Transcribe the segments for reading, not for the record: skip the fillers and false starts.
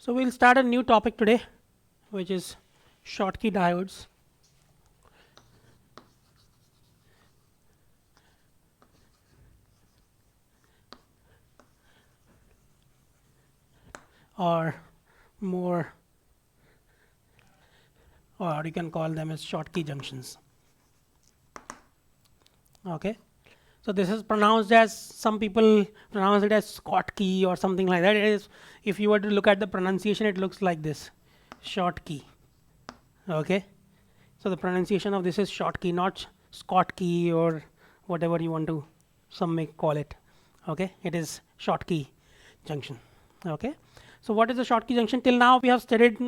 So we'll start a new topic today, which is Schottky diodes. Or more, or you can call them as Schottky junctions. Okay. So this is pronounced as, some people pronounce it as Schottky or something like that. It is, if you were to look at the pronunciation, it looks like this, Schottky. Okay. So the pronunciation of this is Schottky, not Schottky or whatever you want to, some may call it. Okay. It is Schottky junction. Okay. So what is the Schottky junction? Till now we have studied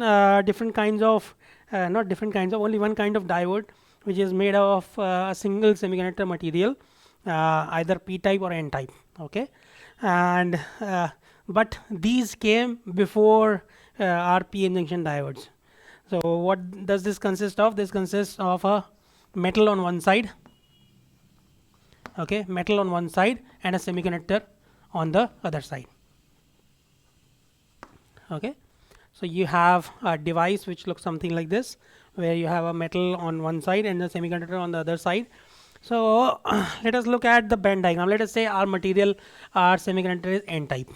different kinds of, not different kinds of, only one kind of diode, which is made of a single semiconductor material, either P type or N type. Okay. And but these came before our PN junction diodes. So what does this consist of? This consists of a metal on one side, okay, metal on one side and a semiconductor on the other side. Okay. So you have a device which looks something like this, where you have a metal on one side and a semiconductor on the other side. So let us look at the band diagram. Let us say our material, our semiconductor is N type.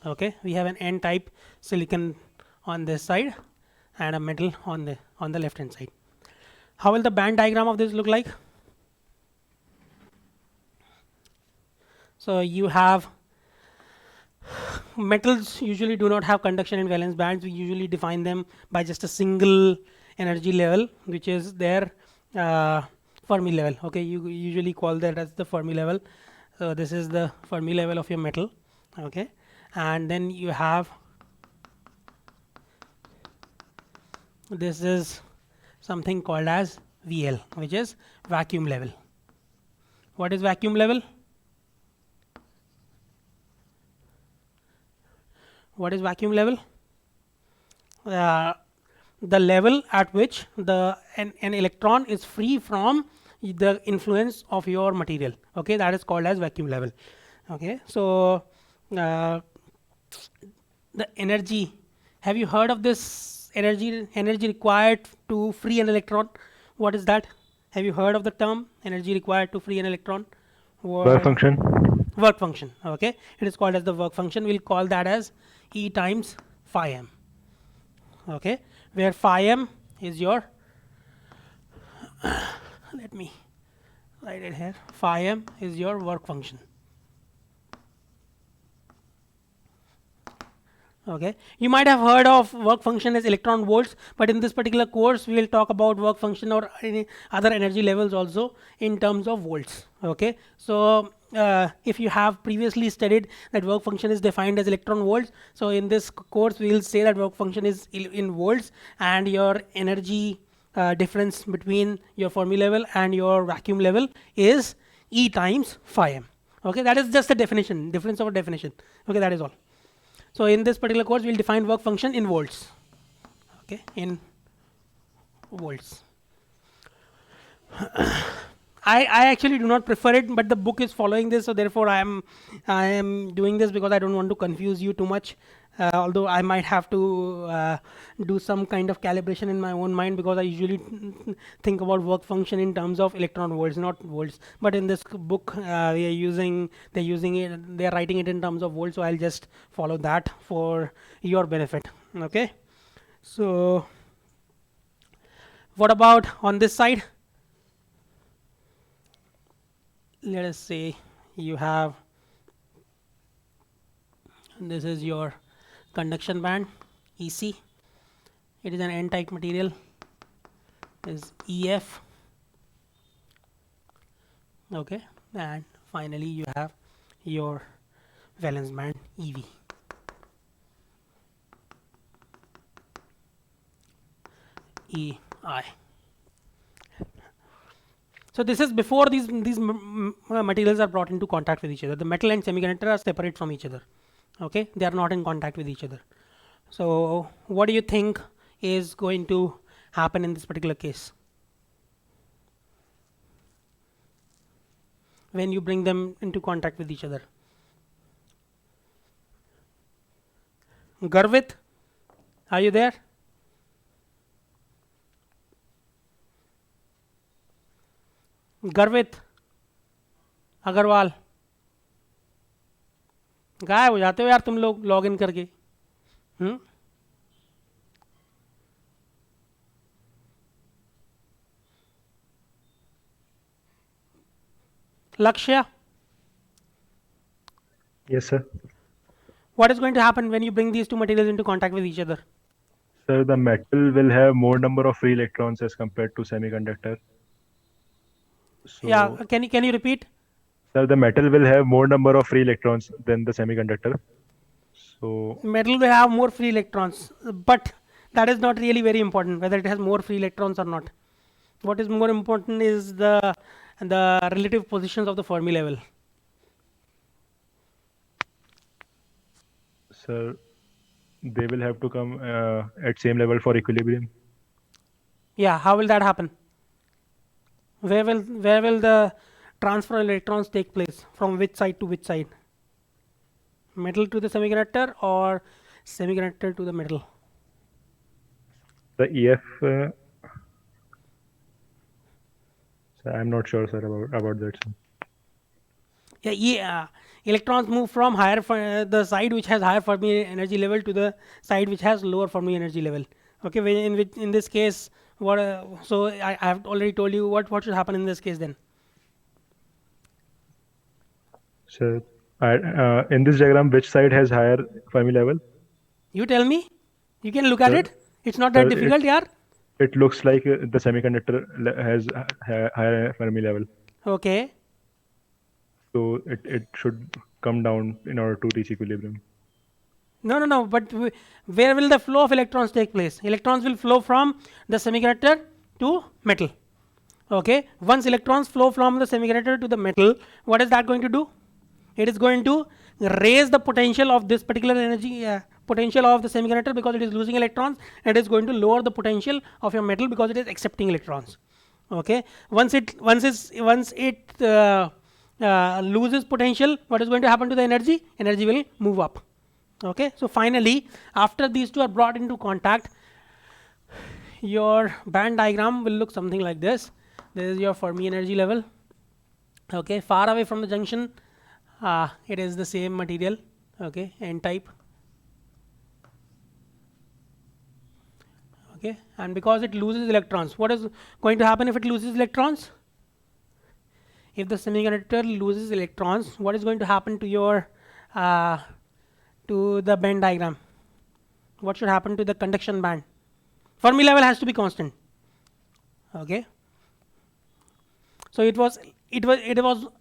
Okay, we have an N type silicon on this side and a metal on the left hand side. How will the band diagram of this look like? So you have, metals usually do not have conduction and valence bands. We usually define them by just a single energy level, which is their Fermi level. Okay, you usually call that as the Fermi level. So this is the Fermi level of your metal. Okay, and then you have, this is something called as VL, which is vacuum level. What is vacuum level? What is vacuum level? The level at which an electron is free from the influence of your material. Okay, that is called as vacuum level. Okay, so the energy, have you heard of this energy required to free an electron? What is that? Have you heard of the term energy required to free an electron? Work function. Work function. Okay, it is called as the work function. We'll call that as E times phi m. Okay, where phi m is your let me write it here. Phi m is your work function. Okay, you might have heard of work function as electron volts, but in this particular course we will talk about work function or any other energy levels also in terms of volts. Okay, so if you have previously studied that work function is defined as electron volts, so in this course we will say that work function is in volts, and your energy difference between your Fermi level and your vacuum level is E times phi m. Okay, that is just a definition, difference of a definition. Okay, that is all. So in this particular course, we'll define work function in volts. Okay, in volts. I actually do not prefer it, but the book is following this, so therefore I am doing this because I don't want to confuse you too much. Although I might have to do some kind of calibration in my own mind, because I usually think about work function in terms of electron volts, not volts. But in this book, they're using it, they're writing it in terms of volts, so I'll just follow that for your benefit. Okay. So what about on this side? Let us say you have, this is your conduction band EC. It is an N type material, is EF. Okay, and finally you have your valence band EV. EI. So this is before these materials are brought into contact with each other. The metal and semiconductor are separate from each other. Okay, they are not in contact with each other. So what do you think is going to happen in this particular case when you bring them into contact with each other? Garvit, Are you there? Garvit Agarwal, गायब हो जाते हो यार तुम लोग log in करके. Lakshya, Yes, sir. what is going to happen when you bring these two materials into contact with each other? Sir, the metal will have more number of free electrons as compared to semiconductor. So, Yeah, can you repeat? sir, the metal will have more number of free electrons than the semiconductor. So, Metal will have more free electrons, but that is not really very important whether it has more free electrons or not. What is more important is the relative positions of the Fermi level. sir, they will have to come at same level for equilibrium. Yeah, how will that happen? Where will the transfer of electrons take place? From which side to which side? Metal to the semiconductor or semiconductor to the metal? The EF, sir, I'm not sure, sir, about that. Sir. Yeah, electrons move from the side which has higher Fermi energy level to the side which has lower Fermi energy level. Okay, in this case, what? So I have already told you what should happen in this case then. Sir, in this diagram, which side has higher Fermi level? You tell me. You can look at Sir, it. It's not that sir, difficult, yaar. it looks like the semiconductor has higher Fermi level. Okay. So it should come down in order to reach equilibrium. No. But where will the flow of electrons take place? Electrons will flow from the semiconductor to metal. Okay. Once electrons flow from the semiconductor to the metal, what is that going to do? It is going to raise the potential of this particular energy potential of the semiconductor because it is losing electrons, and it is going to lower the potential of your metal because it is accepting electrons. Okay. Once it loses potential, what is going to happen to the energy? Energy will move up. Okay. So finally, after these two are brought into contact, your band diagram will look something like this. This is your Fermi energy level. Okay. Far away from the junction, it is the same material. Okay. N type. Okay. And because it loses electrons, what is going to happen if it loses electrons? If the semiconductor loses electrons, what is going to happen to your to the band diagram? What should happen to the conduction band? Fermi level has to be constant. Okay. So it was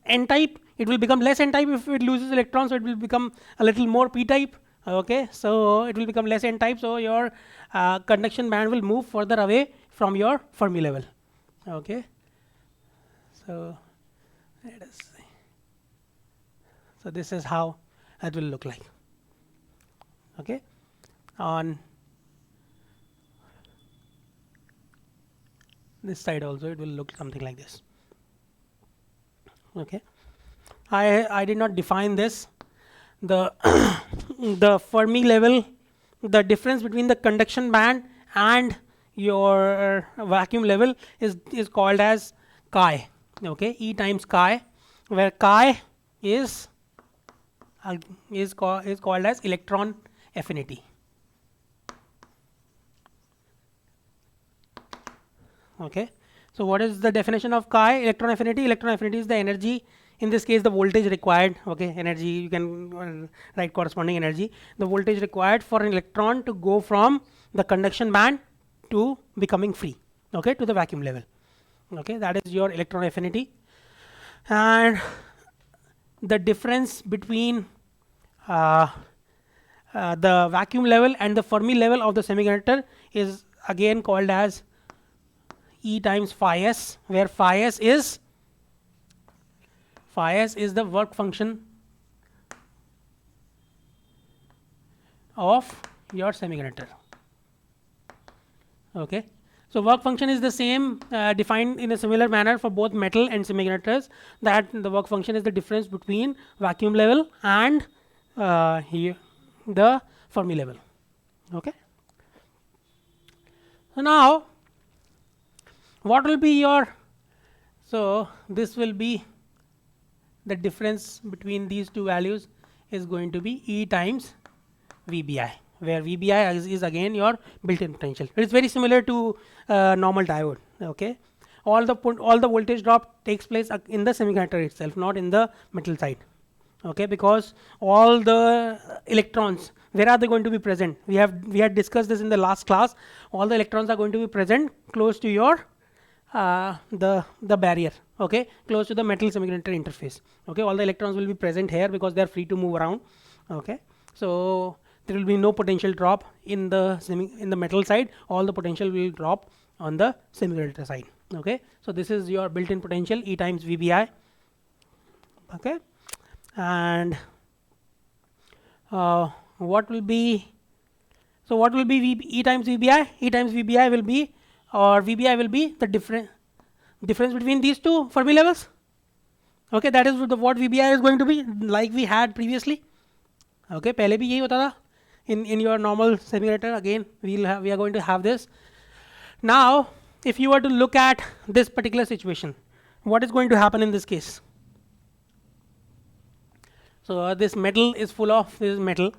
N type. It will become less N type if it loses electrons. So it will become a little more P type. Okay. So it will become less N type. So your conduction band will move further away from your Fermi level. Okay. So let us see. So this is how it will look like. Okay. On this side also it will look something like this. Okay. I did not define this. The the Fermi level, the difference between the conduction band and your vacuum level is called as chi. Okay, E times chi, where chi is called as electron affinity. Okay. So what is the definition of chi? Electron affinity. Electron affinity is the energy, in this case the voltage required. Okay, energy, you can write corresponding energy. The voltage required for an electron to go from the conduction band to becoming free. Okay, to the vacuum level. Okay, that is your electron affinity. And the difference between the vacuum level and the Fermi level of the semiconductor is again called as E times phi s, where phi s is the work function of your semiconductor. Okay. So work function is the same, defined in a similar manner for both metal and semiconductors, that the work function is the difference between vacuum level and here the Fermi level. Okay. So now what will be your, so this will be the difference between these two values is going to be E times VBI, where VBI is again your built-in potential. It is very similar to normal diode. Okay, all the voltage drop takes place in the semiconductor itself, not in the metal side. Okay, because all the electrons, where are they going to be present? We had discussed this in the last class. All the electrons are going to be present close to your the barrier. Okay, close to the metal semiconductor interface. Okay, all the electrons will be present here because they are free to move around. Okay, so there will be no potential drop in the metal side. All the potential will drop on the semiconductor side. Okay, so this is your built-in potential E times VBI. Okay, and what will be, so what will be E times VBI? E times VBI will be, or VBI will be the difference between these two Fermi levels. Okay, that is what VBI is going to be, like we had previously. Okay, पहले भी यही होता था in your normal semiconductor. Again we are going to have this. Now if you were to look at this particular situation, what is going to happen in this case? So this metal is full of this metal.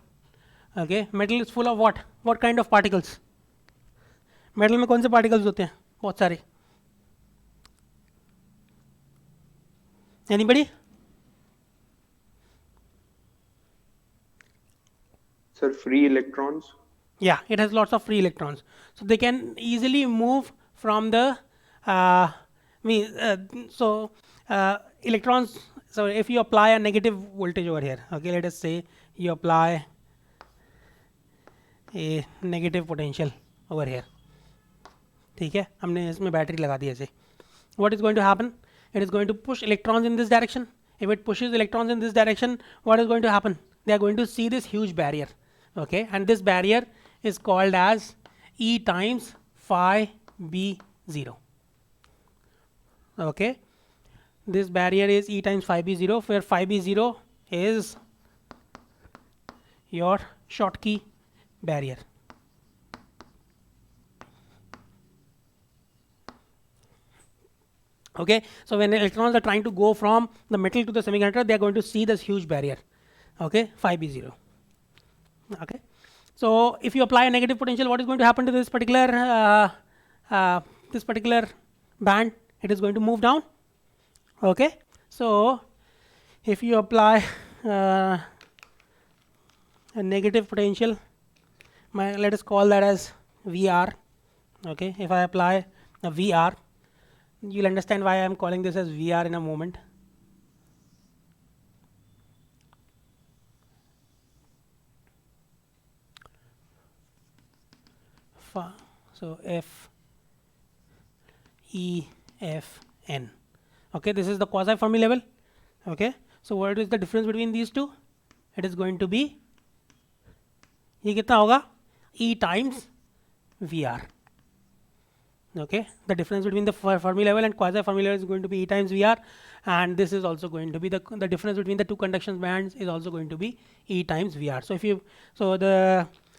Okay, metal is full of what kind of particles? Metal में कौन से particles होते हैं? बहुत सारे. Anybody? Sir, free electrons. Yeah, it has lots of free electrons, so they can easily move from the electrons. So if you apply a negative voltage over here, okay, let us say you apply a negative potential over here. ठीक है, हमने इसमें battery लगा दी ऐसे. What is going to happen? It is going to push electrons in this direction. If it pushes electrons in this direction, what is going to happen? They are going to see this huge barrier. Okay, and this barrier is called as E times phi B0. Okay, this barrier is E times phi B0, where phi B0 is your Schottky barrier. Okay, so when electrons are trying to go from the metal to the semiconductor, they are going to see this huge barrier. Okay, phi B0. Okay, so if you apply a negative potential, what is going to happen to this particular band? It is going to move down. Okay, so if you apply a negative potential, let us call that as VR. Okay, if I apply a VR, you'll understand why I am calling this as VR in a moment. So F E F N. Okay, this is the quasi Fermi level. Okay, so what is the difference between these two? It is going to be, ये कितना होगा? E times VR. Okay, the difference between the Fermi level and quasi Fermi level is going to be E times VR, and this is also going to be the difference between the two conduction bands is also going to be E times VR. So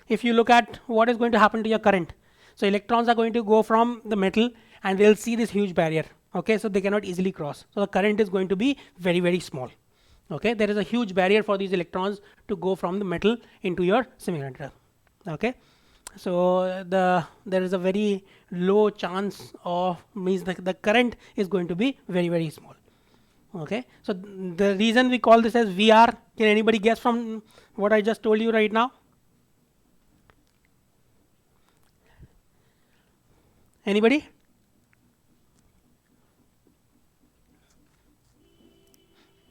if you look at what is going to happen to your current, so electrons are going to go from the metal and they'll see this huge barrier. Okay, so they cannot easily cross. So the current is going to be very, very small. Okay, there is a huge barrier for these electrons to go from the metal into your semiconductor. Okay, so there is a very low chance of, means the current is going to be very, very small. Okay, so the reason we call this as VR, can anybody guess from what I just told you right now? Anybody?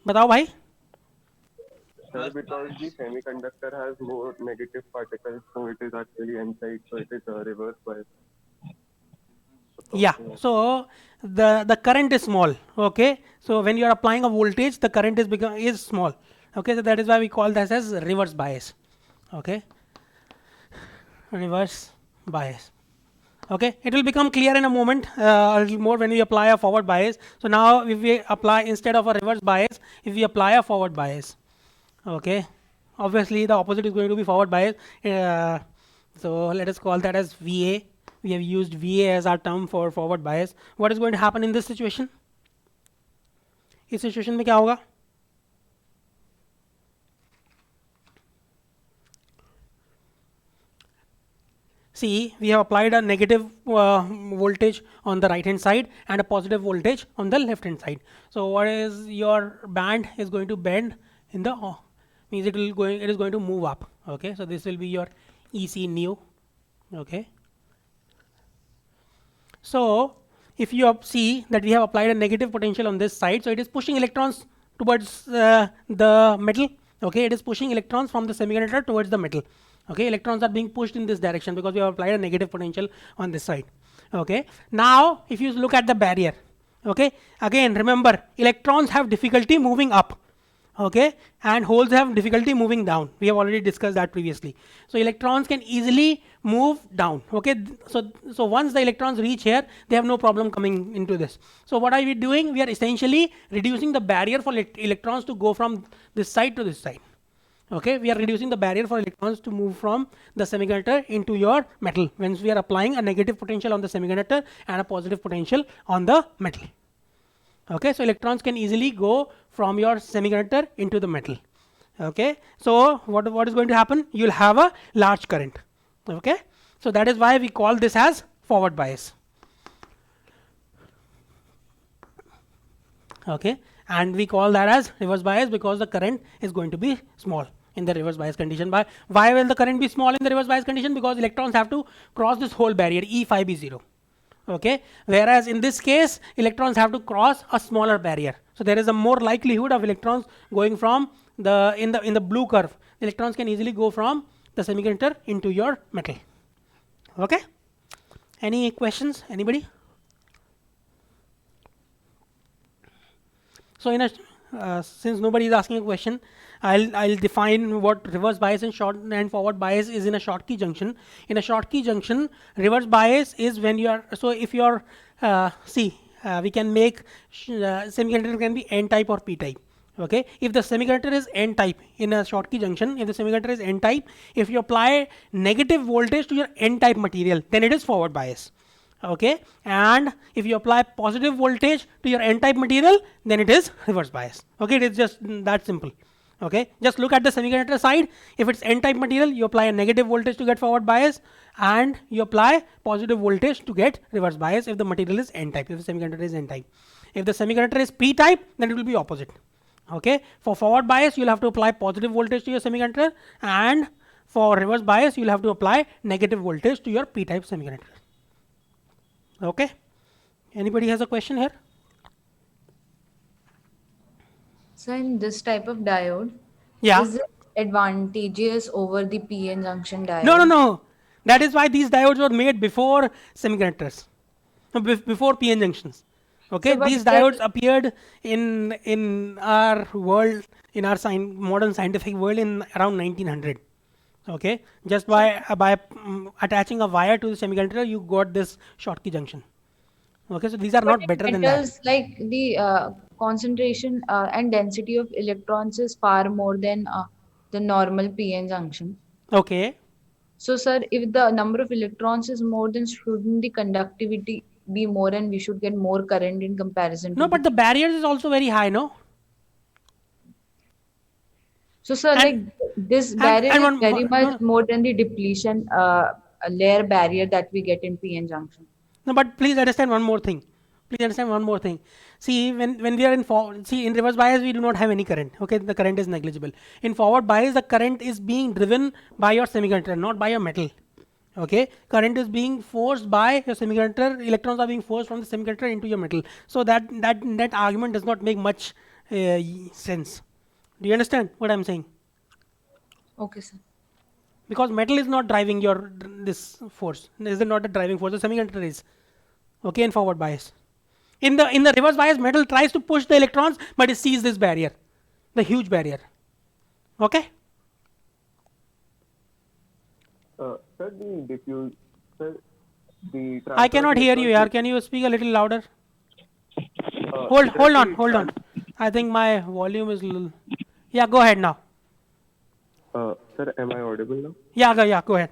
बताओ भाई. Sir, because the semiconductor has more negative particles, so it is actually n-side, so it is reverse bias. Yeah, so the current is small. Okay, so when you are applying a voltage, the current is small. Okay, so that is why we call this as reverse bias. Okay, reverse bias. Okay, it will become clear in a moment, a little more when we apply a forward bias. So now if we apply, instead of a reverse bias, if we apply a forward bias, okay, obviously the opposite is going to be forward bias. So let us call that as VA. we have used VA as our term for forward bias. What is going to happen in this situation? इस situation में क्या होगा? See, we have applied a negative voltage on the right hand side and a positive voltage on the left hand side. So what is your band is going to bend in the means it is going to move up. Okay, so this will be your EC nu. Okay. So if you see that we have applied a negative potential on this side, so it is pushing electrons towards the metal. Okay, it is pushing electrons from the semiconductor towards the metal. Okay, electrons are being pushed in this direction because we have applied a negative potential on this side. Okay, now if you look at the barrier, okay, again remember electrons have difficulty moving up, okay, and holes have difficulty moving down. We have already discussed that previously. So electrons can easily move down. Okay, so once the electrons reach here, they have no problem coming into this. So what are we doing? We are essentially reducing the barrier for electrons to go from this side to this side. Okay, we are reducing the barrier for electrons to move from the semiconductor into your metal when we are applying a negative potential on the semiconductor and a positive potential on the metal. Okay, so electrons can easily go from your semiconductor into the metal. Okay, so what is going to happen? You will have a large current. Okay, so that is why we call this as forward bias. Okay, and we call that as reverse bias because the current is going to be small in the reverse bias condition. Why will the current be small in the reverse bias condition? Because electrons have to cross this whole barrier E5 B0. Okay, whereas in this case electrons have to cross a smaller barrier, so there is a more likelihood of electrons going from the in the blue curve. Electrons can easily go from the semiconductor into your metal. Okay, any questions, anybody? So in a since nobody is asking a question, I'll define what reverse bias and short and forward bias is in a Schottky junction. In a Schottky junction, reverse bias is when you are, so if you are we can make semiconductor can be N type or P type. Okay, if the semiconductor is N type in a Schottky junction, if the semiconductor is N type, if you apply negative voltage to your N type material, then it is forward bias. Okay, and if you apply positive voltage to your N type material, then it is reverse bias. Okay, it is just that simple. Okay, just look at the semiconductor side. If it's N type material, you apply a negative voltage to get forward bias, and you apply positive voltage to get reverse bias if the material is N type, if the semiconductor is N type. If the semiconductor is P type, then it will be opposite. Okay, for forward bias, you'll have to apply positive voltage to your semiconductor, and for reverse bias, you'll have to apply negative voltage to your P type semiconductor. Okay, anybody has a question here? So in this type of diode, Yeah. is it advantageous over the PN junction diode? No. That is why these diodes were made before semiconductors, before PN junctions. Okay, So, these diodes appeared in our world, in our modern scientific world in around 1900. Okay, just by attaching a wire to the semiconductor, you got this Schottky junction. Okay, so these are not better than that. Metals like the concentration and density of electrons is far more than the normal PN junction. Okay, So, sir, if the number of electrons is more, then shouldn't the conductivity be more and we should get more current in comparison to no, but the barriers is also very high, no? So, sir, like this barrier is very much more than the depletion layer barrier that we get in PN junction. No, but please understand one more thing. See, when we are in reverse bias, we do not have any current. Okay, the current is negligible. In forward bias, the current is being driven by your semiconductor, not by your metal. Okay, current is being forced by your semiconductor. Electrons are being forced from the semiconductor into your metal. So that argument does not make much sense. Do you understand what I'm saying? Okay, sir. Because metal is not driving this force. This is not the driving force. The semiconductor is. Okay, in forward bias. In the reverse bias, metal tries to push the electrons, but it sees this barrier, the huge barrier. Okay. Sir, the diffuse, sir, the. I cannot hear you, yaar. Can you speak a little louder? Hold on. I think my volume is little. Yeah, go ahead now. Sir, am I audible now? Yeah, go ahead.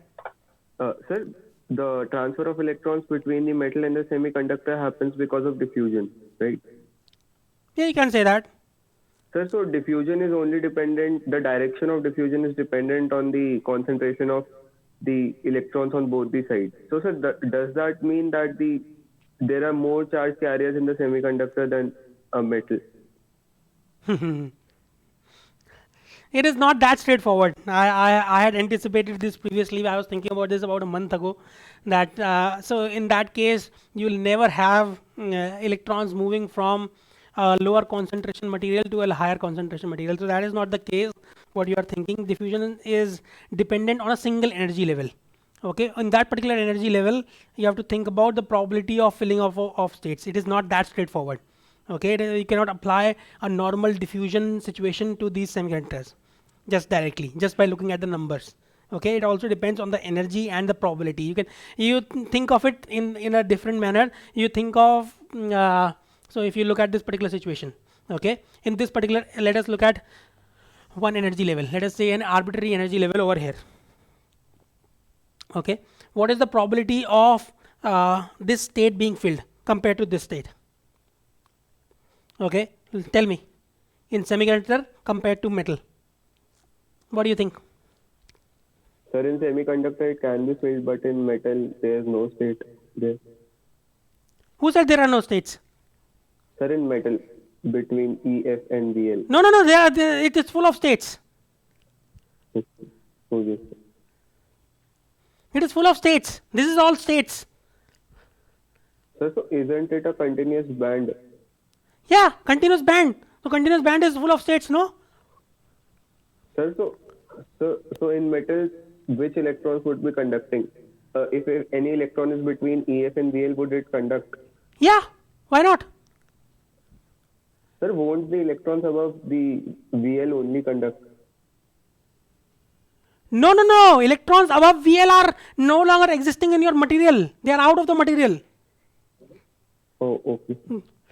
Sir, the transfer of electrons between the metal and the semiconductor happens because of diffusion, right? Yeah, you can say that. Sir, so diffusion is only dependent, the direction of diffusion is dependent on the concentration of the electrons on both the sides. So, sir, does that mean that there are more charge carriers in the semiconductor than a metal? It is not that straightforward. I had anticipated this previously. I was thinking about this about a month ago. That so in that case, you will never have electrons moving from a lower concentration material to a higher concentration material. So that is not the case. What you are thinking, diffusion is dependent on a single energy level. Okay, on that particular energy level, you have to think about the probability of filling of states. It is not that straightforward. Okay, you cannot apply a normal diffusion situation to these semiconductors just directly, just by looking at the numbers. Okay, it also depends on the energy and the probability. You think of it in a different manner. You think of so if you look at this particular situation, okay, in this particular, let us look at one energy level. Let us say an arbitrary energy level over here. Okay, what is the probability of this state being filled compared to this state? Okay, tell me, in semiconductor compared to metal, what do you think? Sir, in semiconductor it can be filled, but in metal there is no state there. Who said there are no states? Sir, in metal between EF and VL. No, it is full of states. Okay. It is full of states. This is all states. Sir, so isn't it a continuous band? Yeah, continuous band. So continuous band is full of states, no? Sir, so in metals, which electrons would be conducting? If any electron is between EF and VL, would it conduct? Yeah, why not? Sir, won't the electrons above the VL only conduct? No. Electrons above VL are no longer existing in your material. They are out of the material. Oh, okay.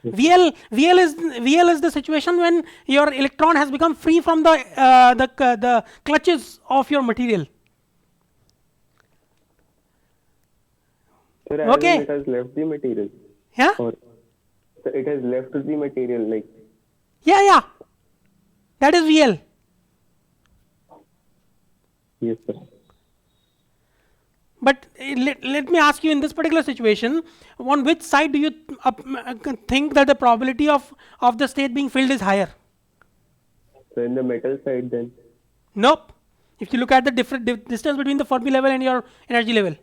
VL is the situation when your electron has become free from the clutches of your material. Sir, Okay. it has left the material. Yeah. Or sir, it has left the material, like. Yeah. That is VL. Yes, sir. But let me ask you, in this particular situation, on which side do you think that the probability of the state being filled is higher? So in the metal side, then. Nope. If you look at the different distance between the Fermi level and your energy level.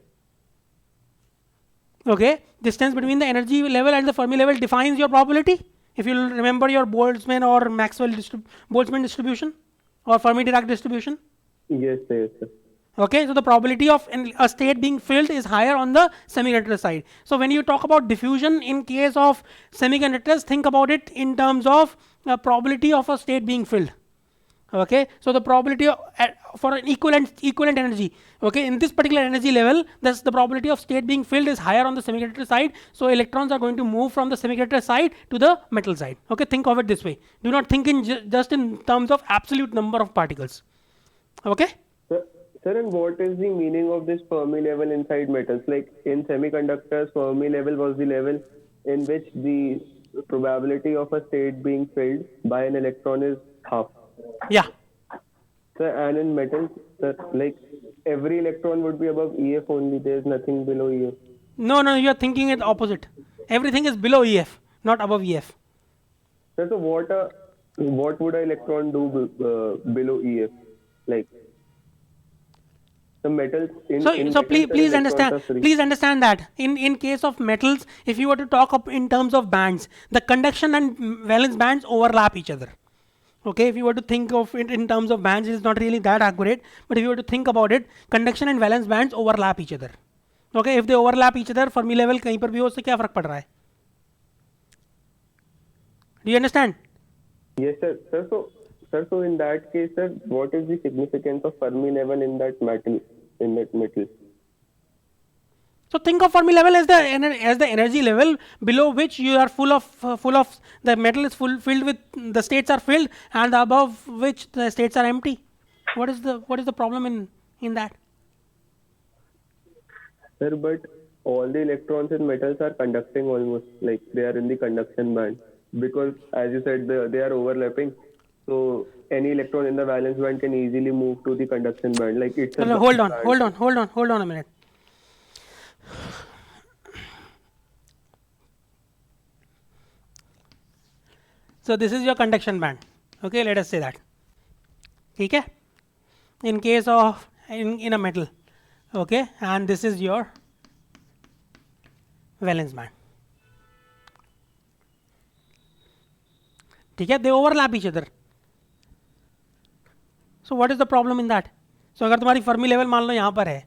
Okay, distance between the energy level and the Fermi level defines your probability. If you remember your Boltzmann or Maxwell Boltzmann distribution or Fermi-Dirac distribution. Yes, sir. Okay, so the probability of a state being filled is higher on the semiconductor side. So when you talk about diffusion in case of semiconductors, think about it in terms of the probability of a state being filled. Okay, so the probability for an equivalent energy. Okay, in this particular energy level, thus the probability of state being filled is higher on the semiconductor side. So electrons are going to move from the semiconductor side to the metal side. Okay, think of it this way. Do not think in just in terms of absolute number of particles. Okay. Sir, and what is the meaning of this Fermi level inside metals? Like in semiconductors, Fermi level was the level in which the probability of a state being filled by an electron is half. Yeah. Sir, and in metals, sir, like every electron would be above EF only. There is nothing below EF. No, you are thinking it opposite. Everything is below EF, not above EF. Sir, so what would an electron do below EF? Like the metals. So please understand that in case of metals, if you were to talk up in terms of bands, the conduction and valence bands overlap each other. Okay, if you were to think of it in terms of bands, it is not really that accurate. But if you were to think about it, conduction and valence bands overlap each other. Okay, if they overlap each other, Fermi level कहीं पर भी हो उससे क्या फर्क पड़ रहा है? Do you understand? Yes, sir. Sir, so in that case, sir, what is the significance of Fermi level in that metal? So think of Fermi level as the energy level below which you are full of the metal is filled with the states are filled, and above which the states are empty. What is the problem in that? Sir, but all the electrons in metals are conducting almost, like they are in the conduction band, because as you said, they are overlapping. So any electron in the valence band can easily move to the conduction band. Like it's a No, hold on a minute. So this is your conduction band. Okay, let us say that. Okay. In case of in a metal, okay, and this is your valence band. Okay, they overlap each other. So what is the problem in that? So अगर तुम्हारी Fermi level मान लो यहाँ पर है,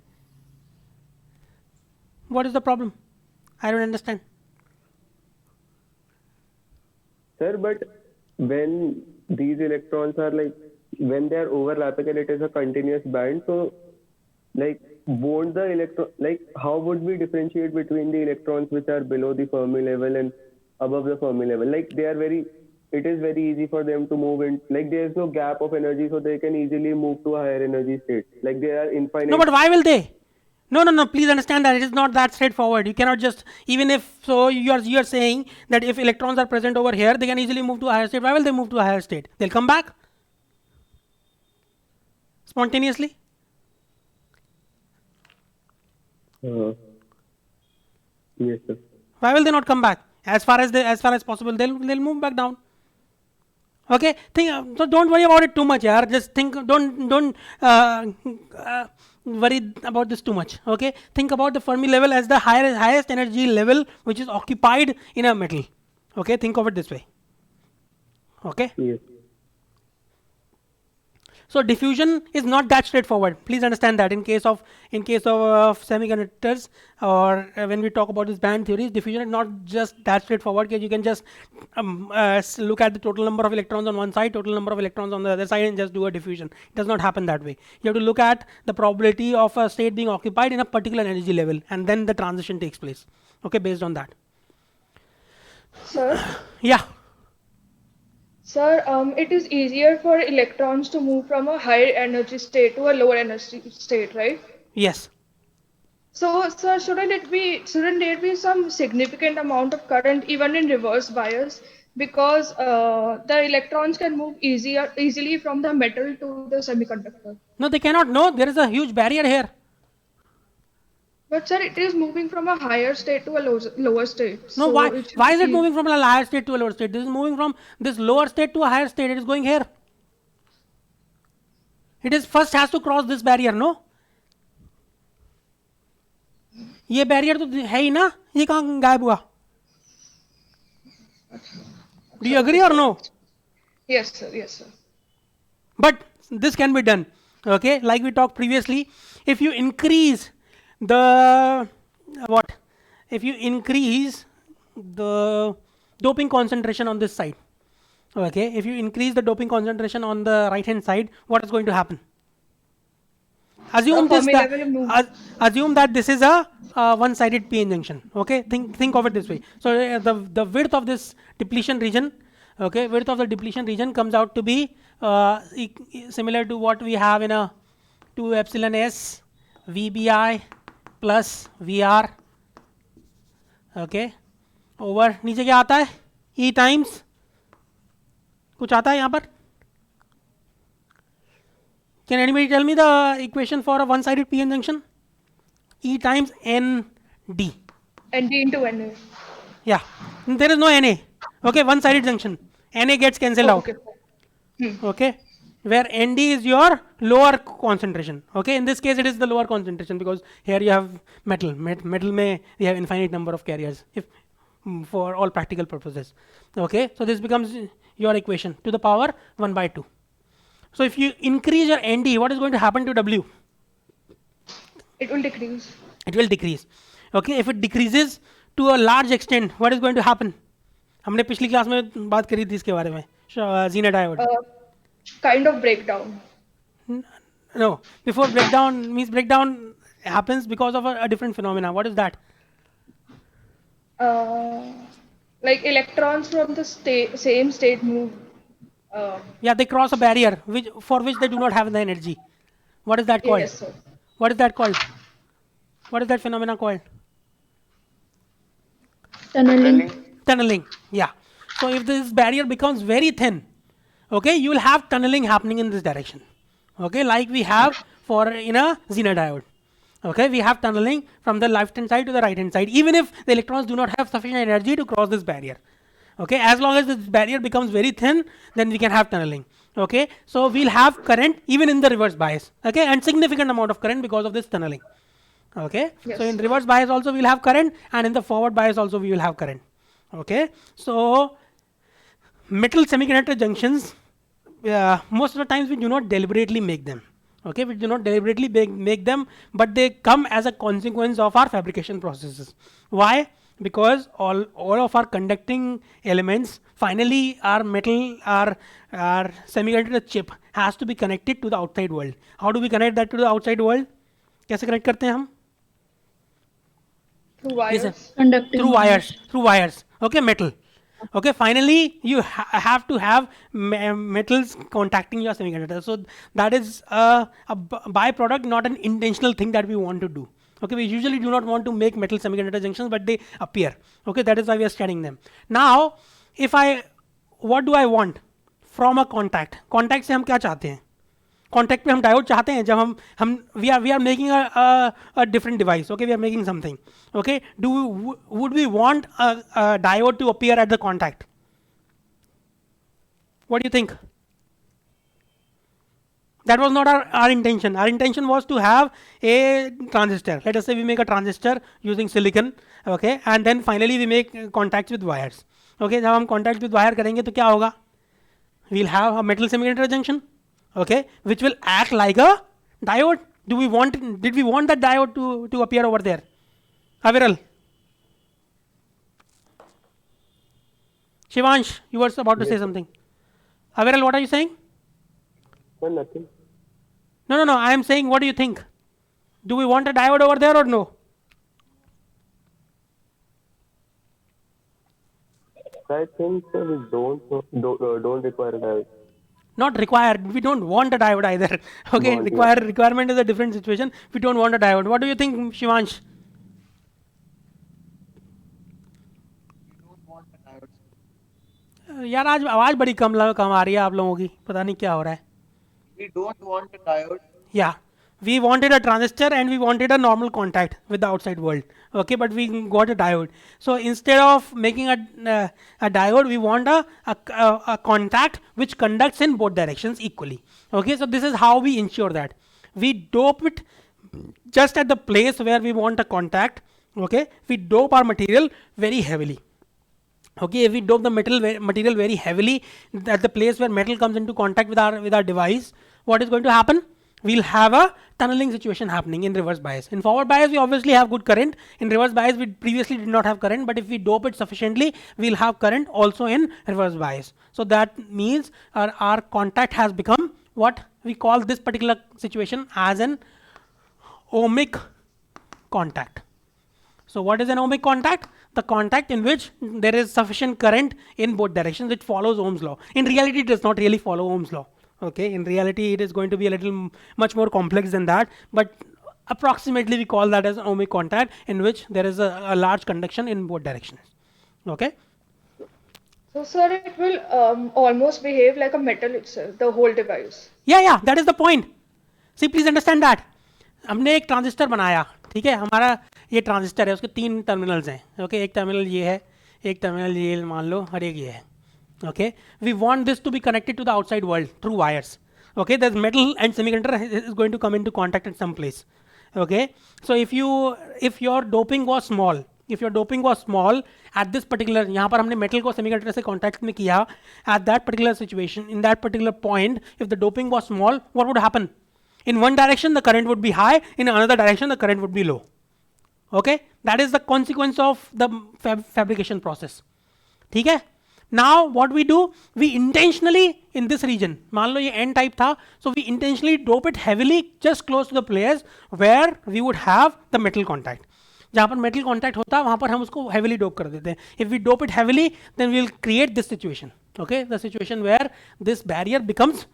what is the problem? I don't understand. Sir, but when these electrons are like, when they are overlapping and it is a continuous band, so like won't the electron, like how would we differentiate between the electrons which are below the Fermi level and above the Fermi level? Like they are very, it is very easy for them to move in, like there is no gap of energy, so they can easily move to a higher energy state. Like they are infinite. No, but why will they? No. Please understand that it is not that straightforward. You cannot just, even if so, you are saying that if electrons are present over here, they can easily move to a higher state. Why will they move to a higher state? They'll come back spontaneously. Yes, sir. Why will they not come back? As far as possible, they'll move back down. Okay, think. So don't worry about it too much, yaar. Just think. Don't worry about this too much. Okay, think about the Fermi level as the highest energy level which is occupied in a metal. Okay, think of it this way. Okay. Yes. So diffusion is not that straightforward. Please understand that in case of semiconductors, or when we talk about this band theories, diffusion is not just that straightforward. Because you can just look at the total number of electrons on one side, total number of electrons on the other side, and just do a diffusion. It does not happen that way. You have to look at the probability of a state being occupied in a particular energy level, and then the transition takes place. Okay, based on that. Sir, Yeah. sir, it is easier for electrons to move from a higher energy state to a lower energy state, right? Yes. So, sir, shouldn't there be some significant amount of current even in reverse bias, because the electrons can move easily from the metal to the semiconductor. No, they cannot. No, there is a huge barrier here. But sir, it is moving from a higher state to a lower state. No, So why it is it should moving from a higher state to a lower state? This is moving from this lower state to a higher state. It is going here. It is first has to cross this barrier, no? ये barrier तो है ही ना? ये कहाँ गायब हुआ? Do you agree or no? Yes, sir. Yes, sir. But this can be done. Okay, like we talked previously, if you increase the if you increase the doping concentration on this side, okay, if you increase the doping concentration on the right hand side, what is going to happen? Assume assume that this is a one-sided p-n junction. Okay, think of it this way. So the width of this depletion region, okay, width of the depletion region comes out to be similar to what we have in a 2 epsilon s VBI plus VR. Okay, over नीचे क्या आता है? E times कुछ आता है यहाँ पर? Can anybody tell me the equation for a one-sided p-n junction? E times ND. ND into NA. Yeah, there is no Na. Okay, one-sided junction. Na gets cancelled out. Okay, where Nd is your lower concentration. Okay, in this case it is the lower concentration because here you have metal. Metal may we have infinite number of carriers if for all practical purposes. Okay, so this becomes your equation to the power 1 by 2. So if you increase your Nd, what is going to happen to W? It will decrease. It will decrease. Okay, if it decreases to a large extent, what is going to happen? हमने पिछली class में बात करी थी इसके बारे में, Zener diode. Kind of breakdown. No, before breakdown means breakdown happens because of a different phenomena. What is that? Like electrons from the same state move. Yeah, they cross a barrier for which they do not have the energy. What is that called? Yes, sir. What is that called? What is that phenomena called? Tunneling. Tunneling. Yeah. So if this barrier becomes very thin, okay, you will have tunneling happening in this direction. Okay, like we have for in a Zener diode. Okay, we have tunneling from the left hand side to the right hand side, even if the electrons do not have sufficient energy to cross this barrier. Okay, as long as this barrier becomes very thin, then we can have tunneling. Okay, so we'll have current even in the reverse bias. Okay, and significant amount of current because of this tunneling. Okay, so in reverse bias also we'll have current, and in the forward bias also we will have current. Okay, so metal semiconductor junctions, most of the times we do not deliberately make them. Okay, we do not deliberately make them, but they come as a consequence of our fabrication processes. Why? Because all of our conducting elements, finally our metal, our semiconductor chip has to be connected to the outside world. How do we connect that to the outside world? कैसे connect करते हैं हम? Through wires. Yes, Conducting through wires. Okay, metal. Okay, finally you have to have metals contacting your semiconductor. So that is a byproduct, not an intentional thing that we want to do. Okay, we usually do not want to make metal semiconductor junctions, but they appear. Okay, that is why we are studying them. Now, what do I want from a contact? Contact से हम क्या चाहते हैं? Contact पे हम diode चाहते हैं जब हम we are making a different device. Okay, we are making something. Okay, would we want a diode to appear at the contact? What do you think? That was not our intention. Our intention was to have a transistor. Let us say we make a transistor using silicon. Okay, and then finally we make contacts with wires. Okay, जब हम contacts with wire करेंगे तो क्या होगा? We'll have a metal semiconductor junction. Okay, which will act like a diode. Did we want that diode to appear over there? Aviral. Shivansh, you were about to say something. Aviral, what are you saying? Well, nothing. No. I am saying, what do you think? Do we want a diode over there or no? I think we don't require a diode. Not required. We don't want a diode either. Okay, requirement is a different situation. We don't want a diode. What do you think, Shivansh? यार आज आवाज बड़ी कम आ रही है आप लोगों की, पता नहीं क्या हो रहा है. We don't want a diode. Yeah, we wanted a transistor and we wanted a normal contact with the outside world. Okay, but we got a diode. So instead of making a diode, we want a contact which conducts in both directions equally. Okay, so this is how we ensure that we dope it just at the place where we want a contact. Okay, we dope our material very heavily. Okay, if we dope the material very heavily at the place where metal comes into contact with our device, what is going to happen? We'll have a tunneling situation happening in reverse bias. In forward bias, we obviously have good current. In reverse bias, we previously did not have current, but if we dope it sufficiently, we'll have current also in reverse bias. So that means our contact has become what we call this particular situation as an ohmic contact. So what is an ohmic contact? The contact in which there is sufficient current in both directions, which follows Ohm's law. In reality, it does not really follow Ohm's law. Okay, in reality, it is going to be a little much more complex than that, but approximately we call that as an ohmic contact in which there is a large conduction in both directions. Okay. So, sir, it will almost behave like a metal itself, the whole device. Yeah, that is the point. See, please understand that. हमने एक transistor बनाया, ठीक है, हमारा ये transistor है, उसके 3 terminals हैं. ओके, एक टर्मिनल ये है, एक टर्मिनल ये मान लो, और एक ये है. Okay, we want this to be connected to the outside world through wires. Okay, there's metal and semiconductor is going to come into contact at some place. Okay, so if your doping was small, at this particular, यहाँ पर हमने metal को semiconductor से contact में किया, at that particular situation, in that particular point, if the doping was small, what would happen? In one direction the current would be high, in another direction the current would be low. Okay, that is the consequence of the fabrication process. ठीक है? Now what we do, we intentionally in this region, मान लो ये N type था, so we intentionally dope it heavily just close to the place where we would have the metal contact. जहाँ पर metal contact होता है वहाँ पर हम उसको heavily dope कर देते हैं. If we dope it heavily, then we will create this situation. Okay, the situation where this barrier becomes,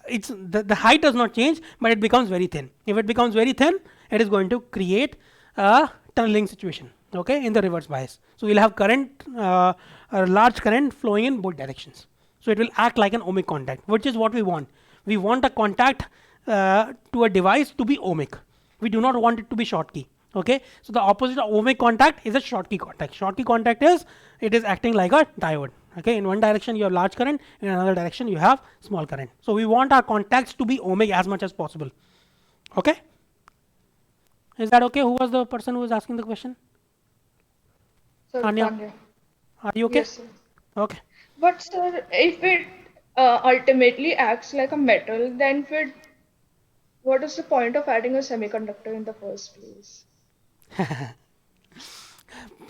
the height does not change, but it becomes very thin. If it becomes very thin, it is going to create a tunneling situation, okay, in the reverse bias. So we'll have current, a large current flowing in both directions. So it will act like an ohmic contact, which is what we want. We want a contact to a device to be ohmic. We do not want it to be Schottky. Okay, so the opposite of ohmic contact is a Schottky contact. Schottky contact is, it is acting like a diode. Okay, in one direction you have large current, in another direction you have small current. So we want our contacts to be ohmic as much as possible. Okay, is that okay? Who was the person who was asking the question? Sir, Anya. Tanya. Are you okay? Yes, sir. Okay. But sir, if it ultimately acts like a metal, then what is the point of adding a semiconductor in the first place?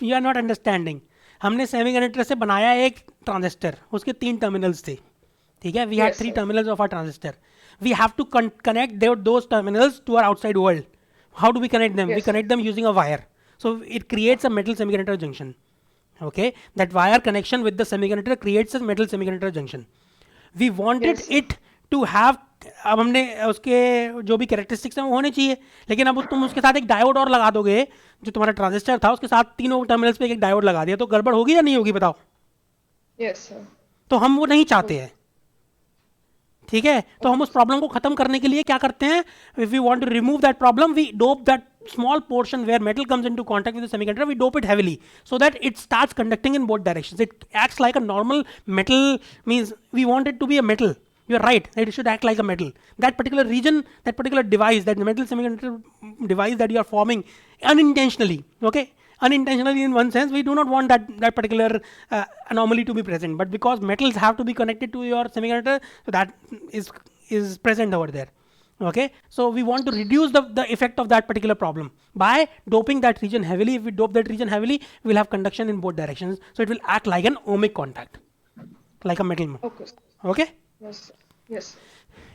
You are not understanding. हमने semiconductor से बनाया एक transistor, उसके 3 terminals थे, ठीक है. We had Yes, 3 sir. Terminals of our transistor. We have to connect those terminals to our outside world. How do we connect them? We Yes, sir. connect them using a wire. So it creates a metal semiconductor junction. Okay, that wire connection with the semiconductor creates a metal semiconductor junction. We wanted Yes, sir. it to have, अब हमने उसके जो भी characteristics हैं वो होने चाहिए, लेकिन अब तुम उसके साथ एक डायोड और लगा दोगे, जो तुम्हारा ट्रांजिस्टर था उसके साथ तीनों टर्मिनल्स पे एक डायोड लगा दिया, तो गड़बड़ होगी या नहीं होगी बताओ. Yes, sir. तो हम वो नहीं चाहते हैं, ठीक है. तो हम उस प्रॉब्लम को खत्म करने के लिए क्या करते हैं, if we want to remove that problem, we dope that small portion where metal comes into contact with the semiconductor, we dope it heavily so that it starts conducting in both directions. It acts like a normal metal, means we want it to be a metal. You're right, it should act like a metal. That particular region, that particular device, that metal semiconductor device that you are forming unintentionally, okay, unintentionally in one sense, we do not want that particular anomaly to be present, but because metals have to be connected to your semiconductor, so that is present over there. Okay, so we want to reduce the effect of that particular problem by doping that region heavily. If we dope that region heavily, we'll have conduction in both directions, so it will act like an ohmic contact, like a metal. Okay, sir. Okay, Yes, sir. Yes, sir.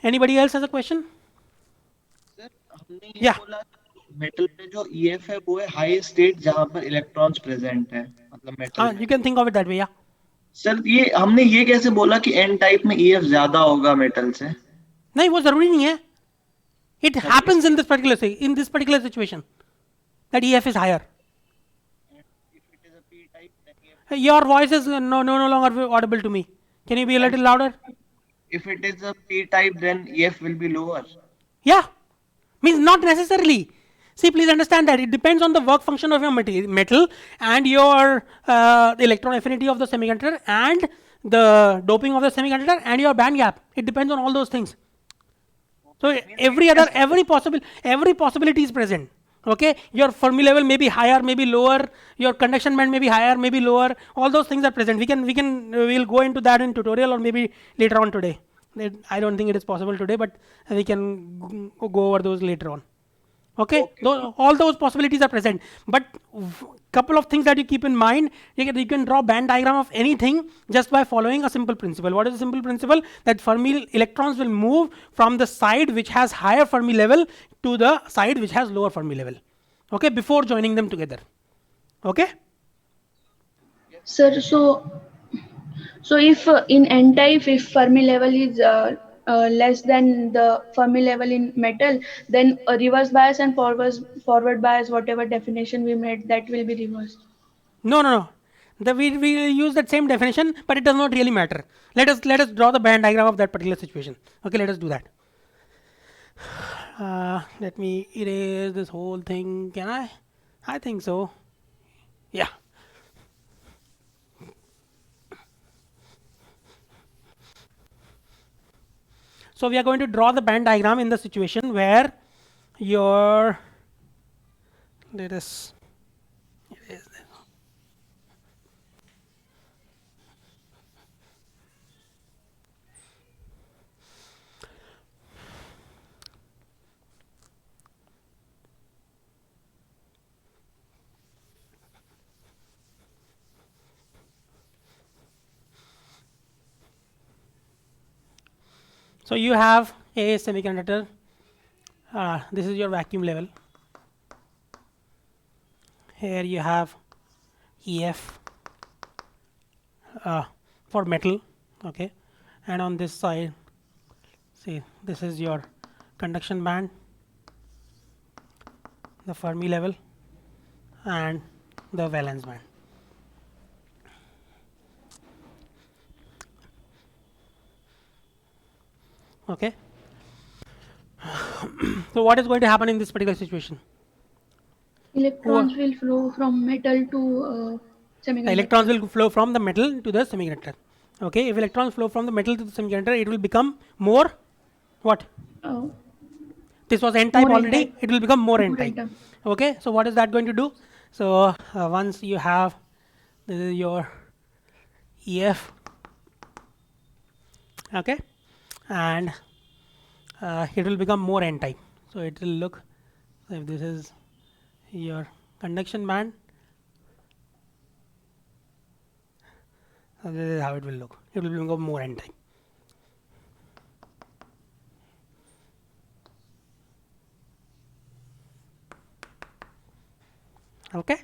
anybody else has a question? Sir हमने ये Yeah. बोला metal पे जो EF है वो है high state जहाँ पर इलेक्ट्रॉन्स प्रेजेंट है, मतलब मेटल में. You can think of it that way. Yeah. Sir ये हमने ये कैसे बोला कि N टाइप में EF ज्यादा होगा मेटल से? नहीं, वो जरूरी नहीं है. It happens in this particular situation that EF is higher. If it is a P type, then EF. Your voice is no longer audible to me. Can you be a little louder? If it is a P type, then EF will be lower. Yeah, means not necessarily. See, please understand that it depends on the work function of your metal and your the electron affinity of the semiconductor and the doping of the semiconductor and your band gap. It depends on all those things. So every possibility is present. Okay, your Fermi level may be higher, may be lower. Your conduction band may be higher, may be lower. All those things are present. We'll go into that in tutorial or maybe later on today. I don't think it is possible today, but we can go over those later on. Okay, all those possibilities are present, but couple of things that you keep in mind. You can draw band diagram of anything just by following a simple principle. What is the simple principle? That Fermi electrons will move from the side which has higher Fermi level to the side which has lower Fermi level, okay, before joining them together. Okay, Sir, so if in N type, if Fermi level is less than the Fermi level in metal, then a reverse bias and forward bias, whatever definition we made, that will be reversed. no. We use that same definition, but it does not really matter. Let us draw the band diagram of that particular situation. Okay, let us do that. Let me erase this whole thing. Can I? I think so. Yeah. So we are going to draw the band diagram in the situation where your, let us erase this. So you have a semiconductor. This is your vacuum level. Here you have EF for metal, okay, and on this side, see, this is your conduction band, the Fermi level, and the valence band. Okay. So what is going to happen in this particular situation? Electrons will flow from metal to The semiconductor. electrons will flow from the metal to the semiconductor. Okay, if electrons flow from the metal to the semiconductor, it will become more what? Oh, This was n type More already, N-type. it will become more n More type. N-type. Okay, so what is that going to do? So once you have, this is your EF, okay, and it will become more n type. So it will look, so if this is your conduction band, so this is how it will look. It will become more n type. Okay.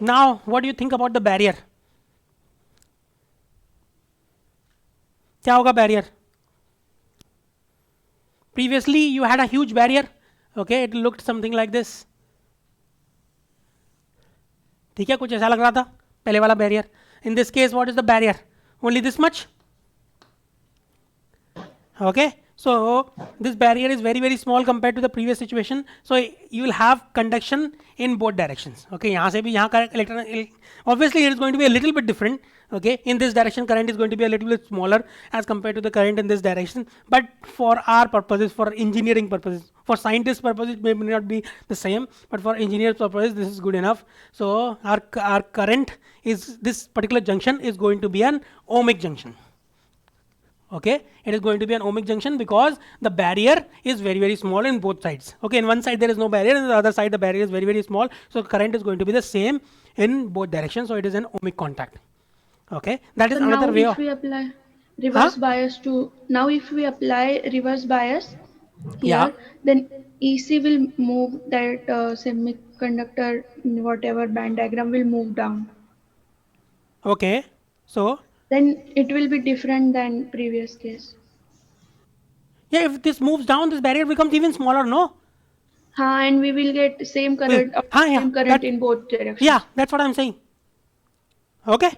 Now, what do you think about the barrier? क्या होगा barrier? Previously, you had a huge barrier. Okay, it looked something like this. ठीक है, कुछ ऐसा लग रहा था पहले वाला barrier. In this case, what is the barrier? Only this much. Okay, so this barrier is very small compared to the previous situation. So you will have conduction in both directions. Okay, यहाँ से भी यहाँ का electron, obviously it is going to be a little bit different. Okay, in this direction current is going to be a little bit smaller as compared to the current in this direction. But for our purposes, for engineering purposes, for scientist purposes, it may not be the same. But for engineers purposes, this is good enough. So our current is, this particular junction is going to be an ohmic junction. Okay, it is going to be an ohmic junction because the barrier is very small in both sides. Okay, in one side there is no barrier, and the other side the barrier is very small. So current is going to be the same in both directions. So it is an ohmic contact. Okay, that is so another now way if of. we apply reverse bias to, now if we apply reverse bias here, Yeah. then EC will move that semiconductor, whatever band diagram will move down. Okay, so Then it will be different than previous case. yeah, if this moves down, this barrier becomes even smaller. No. And we will get same current, yeah, same current that- in both directions. Yeah, that's what I'm saying. Okay.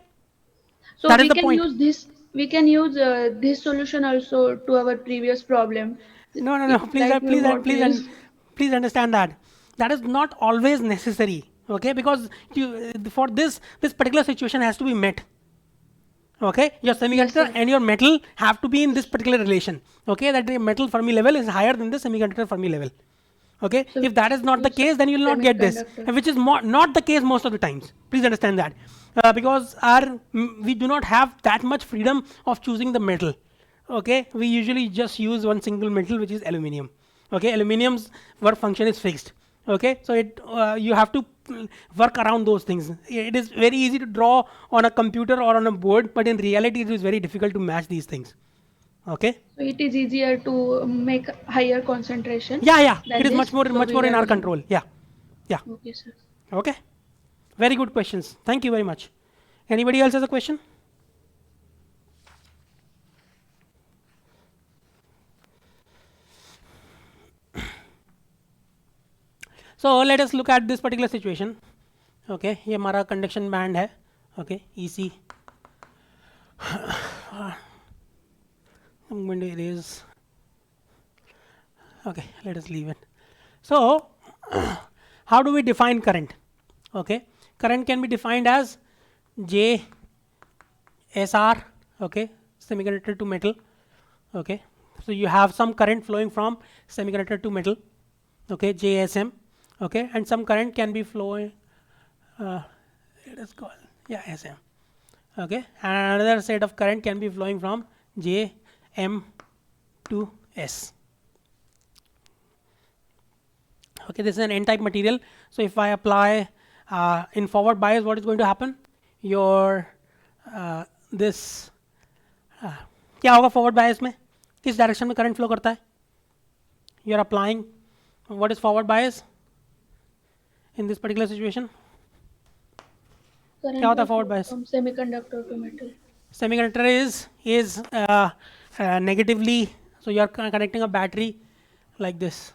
So that is we the can point. use this. We can use this solution also to our previous problem. No. It's Please, like we want to use- please understand that is not always necessary. Okay, because you, for this particular situation has to be met. Okay, your semiconductor sir. and your metal have to be in this particular relation. Okay, that the metal Fermi level is higher than the semiconductor Fermi level. Okay, So if that is not the case, then you will not get this, semiconductor. which is not the case most of the times. Please understand that, because we do not have that much freedom of choosing the metal. Okay, we usually just use one single metal, which is aluminium. Okay, aluminium's work function is fixed. Okay, so it you have to work around those things. It is very easy to draw on a computer or on a board, but in reality, it is very difficult to match these things. Okay. So it is easier to make higher concentration. Yeah. than It is this. much more So in we our have- control. Yeah. Okay, sir. Okay. Very good questions. Thank you very much. Anybody else has a question? So let us look at this particular situation. Okay, ये हमारा conduction band है. Okay, EC. I'm going to erase. Okay, let us leave it. So, how do we define current? Okay, current can be defined as J SR. Okay, semiconductor to metal. Okay, so you have some current flowing from semiconductor to metal. Okay, JSM. Okay, and some current can be flowing. It is called SM. Okay, and another set of current can be flowing from JM to S. Okay, this is an n-type material. So if I apply in forward bias, what is going to happen? Your this क्या होगा forward bias में? किस direction में current flow करता है? You are applying. What is forward bias in this particular situation? Current क्या होता है will forward flow bias? from semiconductor to metal. Semiconductor is negatively, so you are connecting a battery like this,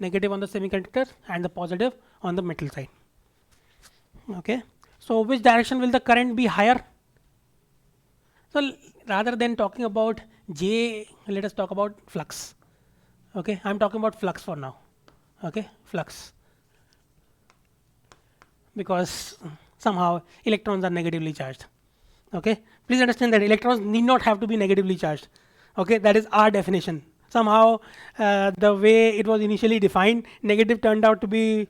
negative on the semiconductor and the positive on the metal side. Okay, so which direction will the current be higher? So rather than talking about J, let us talk about flux. Okay, I'm talking about flux for now. Okay, flux, because somehow electrons are negatively charged. Okay, please understand that electrons need not have to be negatively charged. Okay, that is our definition. Somehow the way it was initially defined, negative turned out to be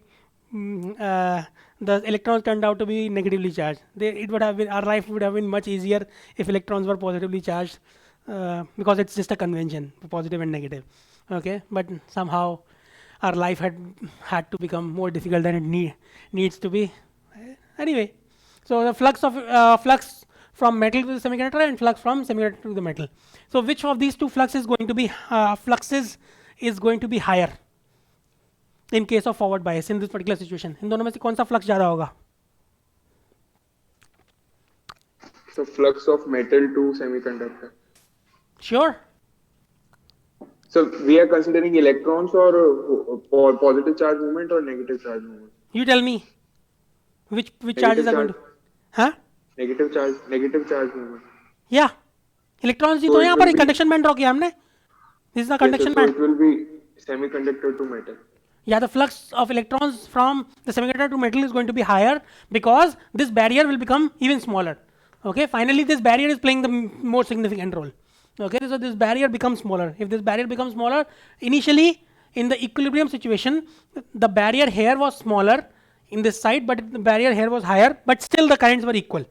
the electrons turned out to be negatively charged. It would have been, our life would have been much easier if electrons were positively charged, because it's just a convention, positive and negative. Okay, but somehow our life had to become more difficult than it needs to be. Anyway, so the flux from metal to the semiconductor and flux from semiconductor to the metal. So which of these two fluxes is going to be higher in case of forward bias in this particular situation? इन दोनों में से कौन सा flux ज़्यादा होगा? So flux of metal to semiconductor. Sure. So we are considering electrons or positive charge movement or negative charge movement. You tell me. Which charges are going to? Huh? Negative charge movement. Yeah. Electrons he So तो it यहाँ will पर be- conduction band draw किया हमने. This is the conduction So band. it will be semiconductor to metal. Yeah, the flux of electrons from the semiconductor to metal is going to be higher because this barrier will become even smaller. Okay, finally this barrier is playing the more significant role. Okay, so this barrier becomes smaller. If this barrier becomes smaller, initially in the equilibrium situation, the barrier here was smaller in this side, but the barrier here was higher, but still the currents were equal.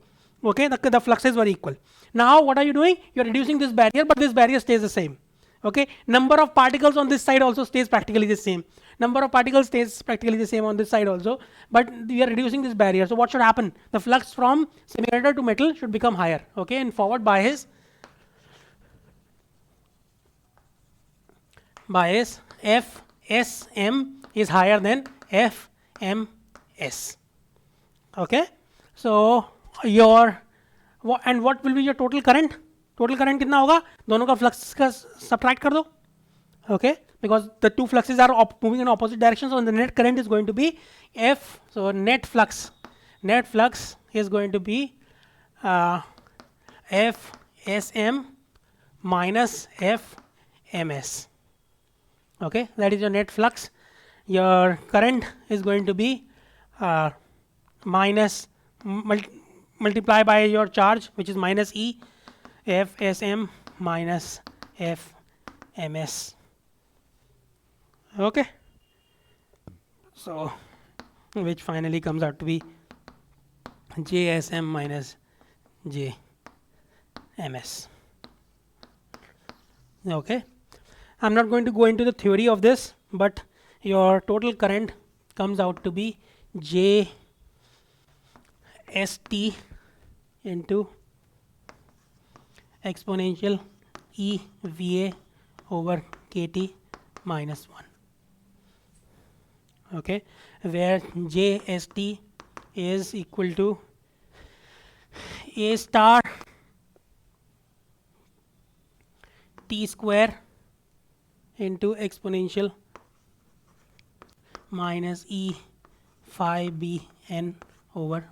Okay, the fluxes were equal. Now what are you doing? You are reducing this barrier, but this barrier stays the same. Okay, number of particles on this side also stays practically the same. Number of particles stays practically the same on this side also, but we are reducing this barrier. So what should happen? The flux from semiconductor to metal should become higher. Okay, in forward bias FSM is higher than FMS. Okay, so what will be your total current? Total current कितना होगा? दोनों का flux का subtract कर दो. Okay, because the two fluxes are moving in opposite directions, so the net current is going to be F. So net flux is going to be FSM minus FMS. Okay, that is your net flux. Your current is going to be minus multiply by your charge, which is minus E, FSM minus FMS. Okay, so which finally comes out to be JSM minus JMS. Okay, I'm not going to go into the theory of this, but your total current comes out to be JST into exponential EVA over KT minus 1. Okay, where JST is equal to A star T square into exponential minus E phi B N over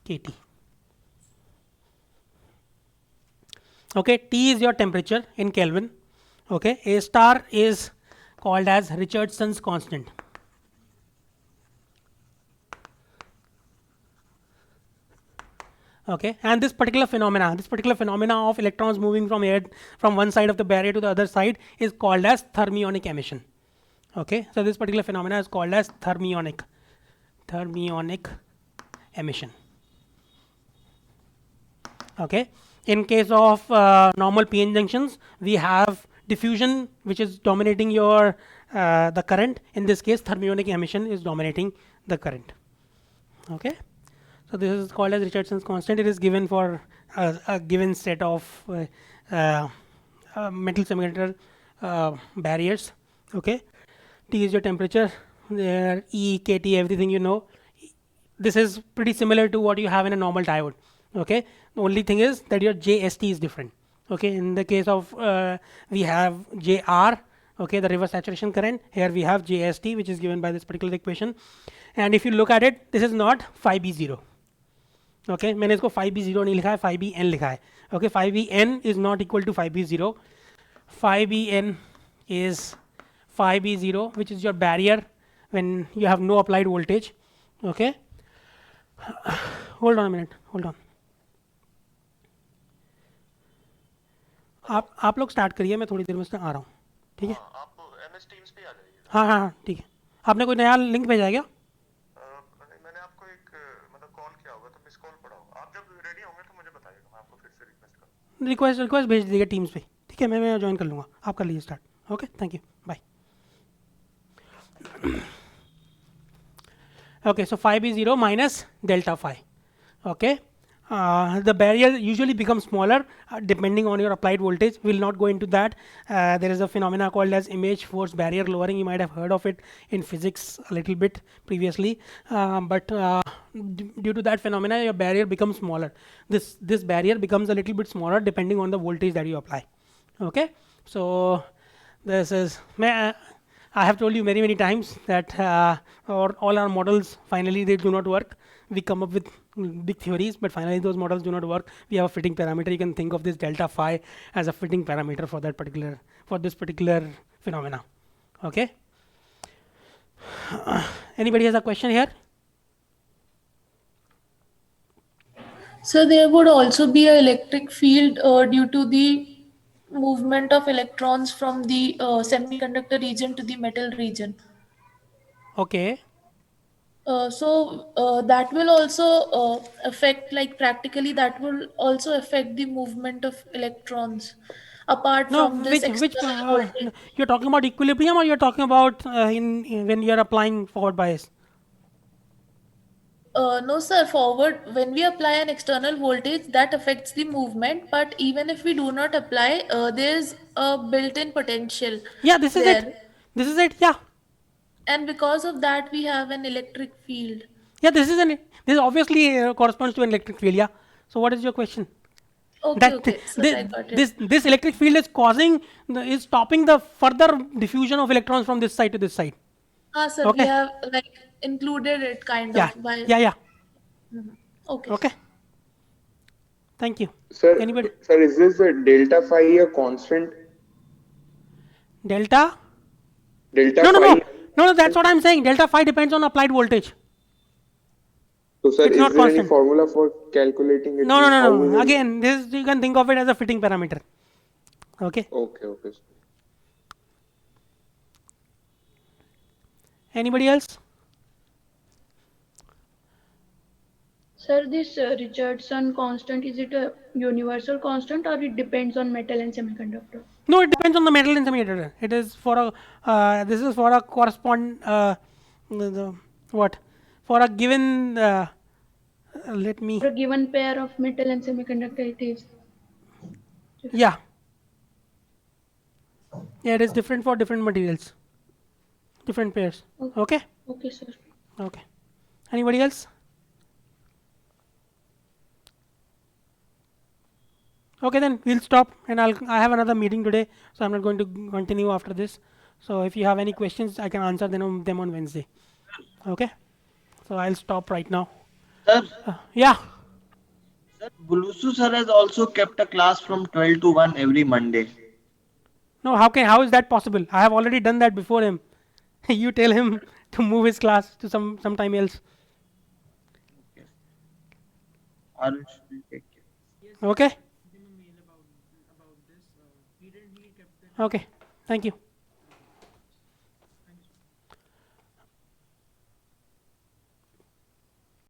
KT. Okay, T is your temperature in Kelvin. Okay, A star is called as Richardson's constant. Okay, and this particular phenomena of electrons moving from one side of the barrier to the other side is called as thermionic emission. Okay, so this particular phenomena is called as thermionic emission. Okay, in case of normal PN junctions, we have diffusion which is dominating your the current. In this case, thermionic emission is dominating the current. Okay, so this is called as Richardson's constant. It is given for a given set of metal semiconductor barriers. Okay, T is your temperature, there E, KT, everything you know. This is pretty similar to what you have in a normal diode. Okay, the only thing is that your JST is different. Okay, in the case of we have JR. Okay, the reverse saturation current. Here we have JST, which is given by this particular equation. And if you look at it, this is not phi b 0. Okay, मैंने इसको phi b 0 नहीं लिखा है, phi b n लिखा है. Okay, phi b n is not equal to phi b 0. Phi b n is phi b 0, which is your barrier when you have no applied voltage. Okay, hold on a minute, hold on. आप लोग start करिए, मैं थोड़ी देर में आ रहा हूँ. ठीक है, आप MS Teams पे आ जाइए. हाँ हाँ हाँ ठीक है. आपने कोई नया लिंक भेजा है क्या? मैंने आपको एक मतलब कॉल किया होगा तो मिस कॉल पड़ा होगा. आप जब रेडी होंगे तो मुझे बताइएगा, मैं आपको फिर से रिक्वेस्ट करूँगा. रिक्वेस्ट भेज दीजिएगा टीम्स पे. ठीक है, मैं ज्वाइन कर लूँगा. आप कर लीजिए start. Okay, thank you, bye. Okay, so phi b 0 minus delta phi. Okay, the barrier usually becomes smaller depending on your applied voltage. We'll not go into that. There is a phenomena called as image force barrier lowering. You might have heard of it in physics a little bit previously, but due to that phenomena, your barrier becomes smaller. This barrier becomes a little bit smaller depending on the voltage that you apply. Okay, so this is I have told you many times that all our models finally they do not work. We come up with big theories, but finally those models do not work. We have a fitting parameter. You can think of this delta phi as a fitting parameter for this particular phenomena. Okay. Anybody has a question here? So there would also be an electric field due to the movement of electrons from the semiconductor region to the metal region. Okay. So that will also affect, like practically, that will also affect the movement of electrons apart from this external voltage. You're talking about equilibrium, or you're talking about in when you're applying forward bias? No, sir. Forward, when we apply an external voltage, that affects the movement. But even if we do not apply, there's a built-in potential. Yeah, this is there. it. This is it. Yeah. And because of that, we have an electric field. Yeah, this obviously corresponds to an electric field. Yeah. So what is your question? Okay, okay. So I got it. This electric field is stopping the further diffusion of electrons from this side to this side. Sir, Okay. we have like included it kind Yeah. of. By, Yeah. Okay. Okay. Thank you. Sir, Anybody? sir, is this delta phi a constant? Delta? Delta No. phi. No, that's what I'm saying. Delta phi depends on applied voltage. So, sir, It's is not there any constant. formula for calculating it? No. How will it- Again, this you can think of it as a fitting parameter. Okay. Okay. Anybody else? Sir, this Richardson constant, is it a universal constant or it depends on metal and semiconductor? No, it depends on the metal and semiconductor. It is for a this is for a correspond what for a given let me For a given pair of metal and semiconductor, it is. yeah it is different for different materials, different pairs. Okay. Okay, sir. Okay. Anybody else? Okay, then we'll stop, and I have another meeting today, so I'm not going to continue after this. So if you have any questions, I can answer them on Wednesday. Okay. So I'll stop right now. Sir, Yeah. sir, Bulusu sir has also kept a class from 12 to 1 every Monday. No, how is that possible? I have already done that before him. You tell him to move his class to some time else. Arush will take care. Okay. Okay. Thank you.